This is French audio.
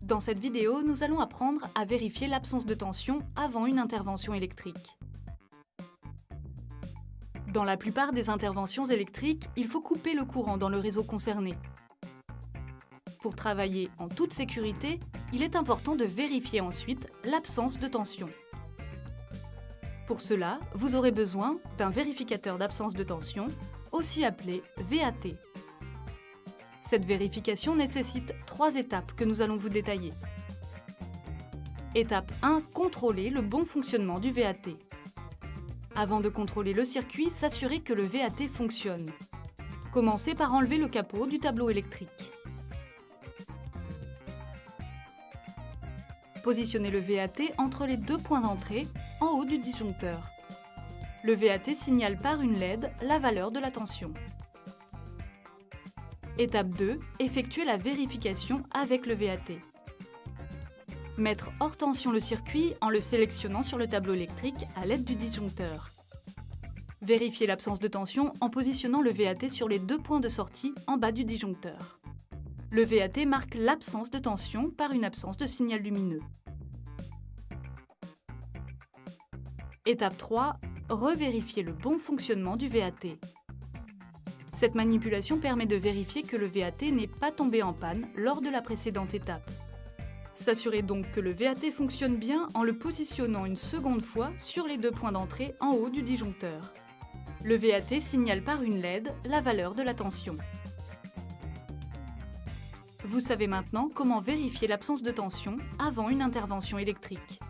Dans cette vidéo, nous allons apprendre à vérifier l'absence de tension avant une intervention électrique. Dans la plupart des interventions électriques, il faut couper le courant dans le réseau concerné. Pour travailler en toute sécurité, il est important de vérifier ensuite l'absence de tension. Pour cela, vous aurez besoin d'un vérificateur d'absence de tension, aussi appelé VAT. Cette vérification nécessite 3 étapes que nous allons vous détailler. Étape 1. Contrôler le bon fonctionnement du VAT. Avant de contrôler le circuit, s'assurer que le VAT fonctionne. Commencez par enlever le capot du tableau électrique. Positionnez le VAT entre les 2 points d'entrée en haut du disjoncteur. Le VAT signale par une LED la valeur de la tension. Étape 2. Effectuer la vérification avec le VAT. Mettre hors tension le circuit en le sélectionnant sur le tableau électrique à l'aide du disjoncteur. Vérifier l'absence de tension en positionnant le VAT sur les 2 points de sortie en bas du disjoncteur. Le VAT marque l'absence de tension par une absence de signal lumineux. Étape 3. Revérifier le bon fonctionnement du VAT. Cette manipulation permet de vérifier que le VAT n'est pas tombé en panne lors de la précédente étape. S'assurer donc que le VAT fonctionne bien en le positionnant une seconde fois sur les 2 points d'entrée en haut du disjoncteur. Le VAT signale par une LED la valeur de la tension. Vous savez maintenant comment vérifier l'absence de tension avant une intervention électrique.